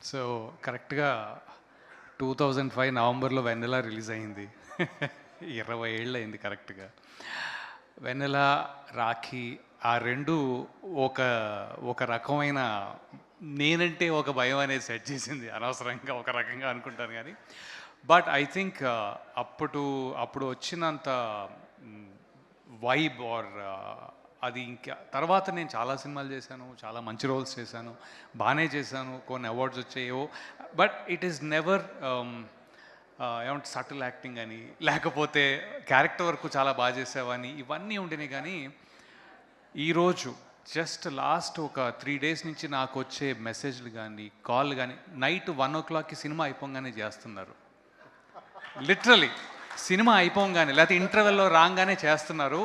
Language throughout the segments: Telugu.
సో కరెక్ట్గా 2005 నవంబర్లో వెన్నెల రిలీజ్ అయింది. 20 ఏళ్ళు అయింది కరెక్ట్గా. వెన్నెల, రాఖీ ఆ రెండు ఒక ఒక రకమైన నేనంటే ఒక భయం అనేది సెట్ చేసింది. అనవసరంగా ఒక రకంగా అనుకుంటాను కానీ బట్ ఐ థింక్ అప్పుడు వచ్చినంత వైబ్ ఆర్ అది ఇంకా తర్వాత నేను చాలా సినిమాలు చేశాను, చాలా మంచి రోల్స్ చేశాను, బాగానే చేశాను, కొన్ని అవార్డ్స్ వచ్చాయో. బట్ ఇట్ ఈస్ నెవర్ ఏమంటే సటిల్ యాక్టింగ్ అని, లేకపోతే క్యారెక్టర్ వరకు చాలా బాగా చేసావని ఇవన్నీ ఉండినాయి. కానీ ఈరోజు జస్ట్ లాస్ట్ ఒక 3 days నుంచి నాకు వచ్చే మెసేజ్లు కానీ కాల్ కానీ నైట్ 1 o'clockకి సినిమా అయిపోగానే చేస్తున్నారు. లిటరలీ సినిమా అయిపోగానే లేకపోతే ఇంటర్వెల్లో రాగానే చేస్తున్నారు.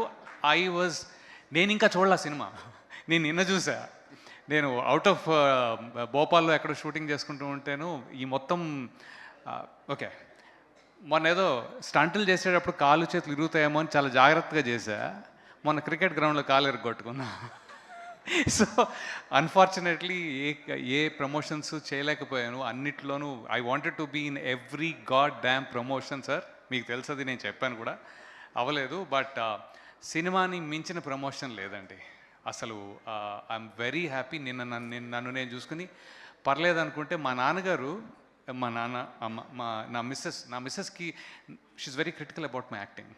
నేను ఇంకా చూడలే సినిమా. నేను నిన్న చూసా. నేను అవుట్ ఆఫ్ భోపాల్లో ఎక్కడో షూటింగ్ చేసుకుంటూ ఉంటేను ఈ మొత్తం ఓకే మొన్న ఏదో స్టంటులు చేసేటప్పుడు కాళ్ళు చేతులు ఇరుగుతాయేమో అని చాలా జాగ్రత్తగా చేశా. మొన్న క్రికెట్ గ్రౌండ్లో కాలు ఎరగొట్టుకున్నా. సో అన్ఫార్చునేట్లీ ఏ ప్రమోషన్స్ చేయలేకపోయాను. అన్నిట్లోనూ I wanted to be in every god damn promotion sir. మీకు తెలుసది, నేను చెప్పాను కూడా, అవ్వలేదు. బట్ సినిమాని మించిన ప్రమోషన్ లేదండి అసలు. I'm very happy. నన్ను నేను చూసుకుని పర్లేదు అనుకుంటే మా నాన్నగారు, మా నాన్న, అమ్మ, నా మిస్సెస్కి she's very critical about my acting.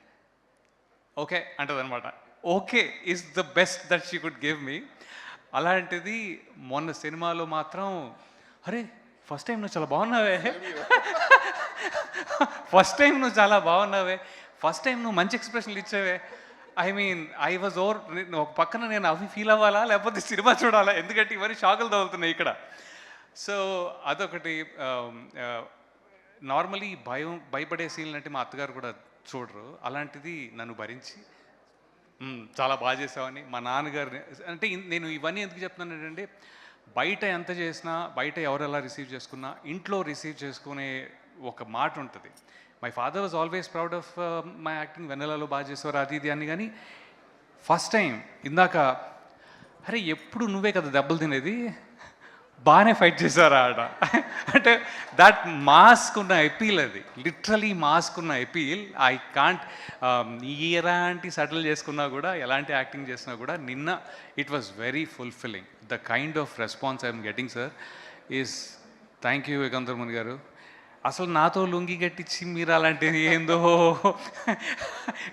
Okay అంటదనమాట. Okay is the best that she could give me. అలాంటిది మొన్న సినిమాలో మాత్రం అరే ఫస్ట్ టైం నువ్వు చాలా బాగున్నావే, ఫస్ట్ టైం నువ్వు చాలా బాగున్నావే, ఫస్ట్ టైం నువ్వు మంచి ఎక్స్ప్రెషన్లు ఇచ్చావే. ఐ మీన్ ఐ వాజ్ ఒక పక్కన నేను అవి ఫీల్ అవ్వాలా లేకపోతే సినిమా చూడాలా, ఎందుకంటే ఇవన్నీ షాకులు తగులుతున్నాయి ఇక్కడ. సో అదొకటి. నార్మలీ భయపడే సీన్లు అంటే మా అత్తగారు కూడా చూడరు. అలాంటిది నన్ను భరించి చాలా బాగా చేసావని మా నాన్నగారిని అంటే నేను ఇవన్నీ ఎందుకు చెప్తున్నాను ఏంటంటే బయట ఎంత చేసినా, బయట ఎవరెలా రిసీవ్ చేసుకున్నా, ఇంట్లో రిసీవ్ చేసుకునే ఒక మాట ఉంటుంది. My father was always proud of my acting. వెన్నెలలో బాగా చేసేవారు అది ఇది అని. కానీ ఫస్ట్ టైం ఇందాక అరే ఎప్పుడు నువ్వే కదా దెబ్బలు తినేది, బాగానే ఫైట్ చేశారా ఆడ అంటే దట్ మాస్క్ ఉన్న ఎపీల్, అది లిటరలీ మాస్క్ ఉన్న ఎపీల్. ఐ కాంట్ ఎలాంటి సెటిల్ చేసుకున్నా కూడా, ఎలాంటి యాక్టింగ్ చేసినా కూడా నిన్న it was very fulfilling. The kind of response I'm getting sir is thank you Yugandhar గారు. అసలు నాతో లుంగి కట్టించి మీరు అలాంటిది ఏందో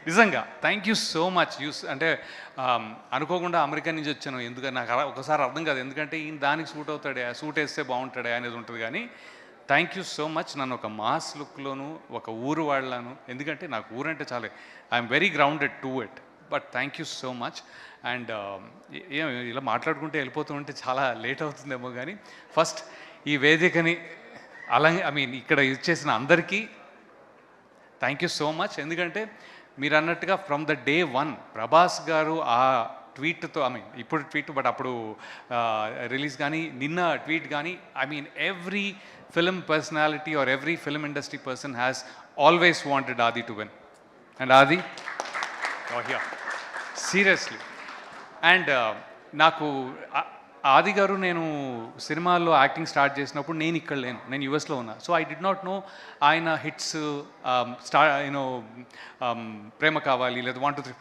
నిజంగా థ్యాంక్ యూ సో మచ్. అంటే అనుకోకుండా అమెరికా నుంచి వచ్చాను. ఎందుకంటే నాకు ఒకసారి అర్థం కాదు, ఎందుకంటే ఈయన దానికి సూట్ అవుతాడే, సూట్ వేస్తే బాగుంటాడే అనేది ఉంటుంది. కానీ థ్యాంక్ యూ సో మచ్. నన్ను ఒక మాస్ లుక్లోను ఒక ఊరు వాళ్ళను, ఎందుకంటే నాకు ఊరంటే చాలా, I'm very grounded to it. But thank you so much. And ఇలా మాట్లాడుకుంటే వెళ్ళిపోతూ ఉంటే చాలా లేట్ అవుతుందేమో, కానీ ఫస్ట్ ఈ వేదికని అలాగే ఇక్కడ ఇచ్చేసిన అందరికీ థ్యాంక్ యూ సో మచ్. ఎందుకంటే మీరు అన్నట్టుగా ఫ్రమ్ ద డే 1 ప్రభాస్ గారు ఆ ట్వీట్తో, ఇప్పుడు ట్వీట్ బట్ అప్పుడు రిలీజ్ కానీ నిన్న ట్వీట్ కానీ, every film personality or every film industry person has always wanted ఆది టు విన్. అండ్ ఆది సీరియస్లీ. అండ్ నాకు ఆది గారు, నేను సినిమాల్లో యాక్టింగ్ స్టార్ట్ చేసినప్పుడు నేను ఇక్కడ లేను, నేను యుఎస్లో ఉన్నా. So I did not know ఆయన హిట్స్ ప్రేమ కావాలి లేదా 1 2 3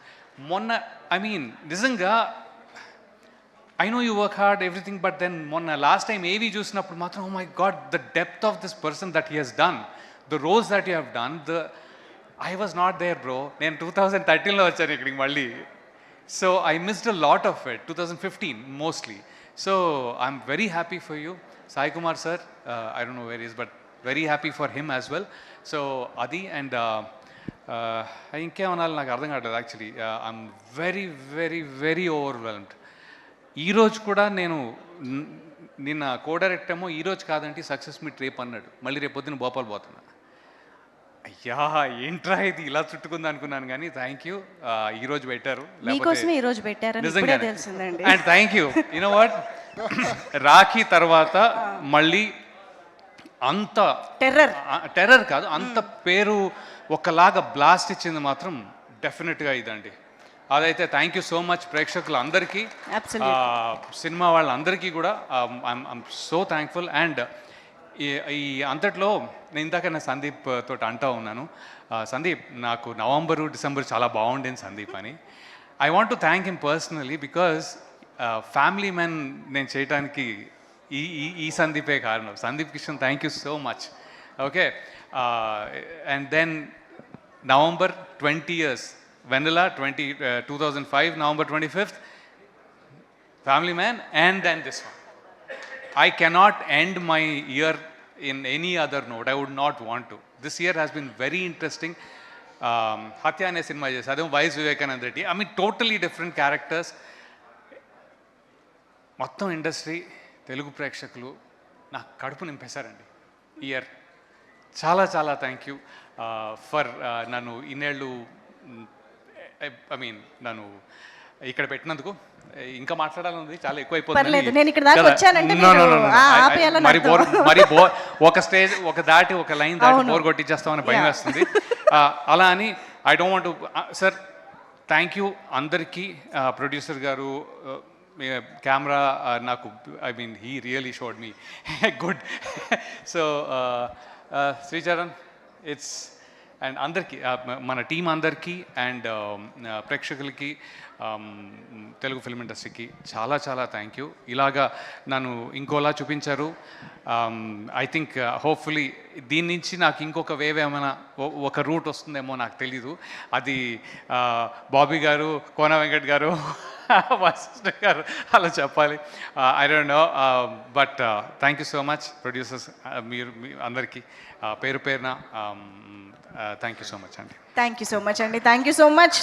మొన్న నిజంగా I know you work hard everything, but then మొన్న లాస్ట్ టైం ఏవి చూసినప్పుడు మాత్రం oh my god the depth of this person that he he's done, the roles that you have done, I was not there bro. నేను 2013లో వచ్చాను ఇక్కడికి మళ్ళీ. So I missed a lot of it, 2015 mostly. So I'm very happy for you, Sai Kumar sir. I don't know where he is, but very happy for him as well. So Adi and ఇంకేమనాలి నాకు అర్థం కావట్లేదు actually. I'm very very very overwhelmed. ఈరోజు కూడా నేను నిన్న కో-డైరెక్ట్ ఏమో ఈరోజు కాదంటే సక్సెస్ మీట్ రేపు అన్నాడు. మళ్ళీ రేపు పొద్దున్న భోపాల్ పోతున్నా. అయ్యా ఏంట్రా ఇది ఇలా చుట్టుకుంది అనుకున్నాను, కానీ థ్యాంక్ యూ. ఈరోజు పెట్టారు, నిజంగా. And thank you. You know what, Rakhi తర్వాత మళ్ళీ అంత టెర్రర్ కాదు, అంత పేరు ఒకలాగా బ్లాస్ట్ ఇచ్చింది మాత్రం డెఫినెట్గా ఇదండి. అదైతే థ్యాంక్ యూ సో మచ్ ప్రేక్షకులు అందరికీ, సినిమా వాళ్ళందరికీ కూడా ఐఎమ్ సో థ్యాంక్ఫుల్. అండ్ ఈ ఈ అంతట్లో నేను ఇందాక నా సందీప్ తోటి అంటా ఉన్నాను, సందీప్ నాకు నవంబరు డిసెంబర్ చాలా బాగుండేది సందీప్ అని. I want to thank him personally because family man నేను చేయడానికి ఈ ఈ ఈ సందీపే కారణం. Sandeep Kishan, thank you so much. Okay, and then November 20 years, Vennela 2005 November 25th, family man, and then this one. I cannot end my year in any other note. I would not want to. This year has been very interesting. Hatya అనే సినిమా చేసి అదే YS Vivekananda Reddy. I mean totally different characters. మొత్తం ఇండస్ట్రీ, తెలుగు ప్రేక్షకులు నా కడుపు నింపేశారండి ఇయర్. చాలా చాలా థ్యాంక్ యూ ఫర్ నన్ను ఇన్నేళ్ళు, ఐ మీన్ నన్ను ఇక్కడ పెట్టినందుకు. ఇంకా మాట్లాడాలన్నది చాలా ఎక్కువ అయిపోతుంది. మరి ఒక స్టేజ్ దాటి ఒక లైన్ దాటి బోర్ కొట్టించేస్తామని భయం వేస్తుంది. అలా అని I don't want to. Sir thank you అందరికీ. ప్రొడ్యూసర్ గారు, కెమెరా నాకు, I mean he really showed me good. So Sricharan, it's, and అందరికీ, మన టీం అందరికీ, అండ్ ప్రేక్షకులకి, తెలుగు ఫిల్మ్ ఇండస్ట్రీకి చాలా చాలా థ్యాంక్ యూ. ఇలాగా నన్ను ఇంకోలా చూపించారు. ఐ థింక్ హోప్ఫుల్లీ దీని నుంచి నాకు ఇంకొక వేవ్ ఏమైనా ఒక రూట్ వస్తుందేమో నాకు తెలీదు. అది బాబీ గారు, కోన వెంకట్ గారు, వశిష్ఠ గారు అలా చెప్పాలి. I don't know, but thank you so much producers, మీరు అందరికీ పేరు పేరున థ్యాంక్ యూ సో మచ్ అండి. థ్యాంక్ యూ సో మచ్ అండి. Thank you so much.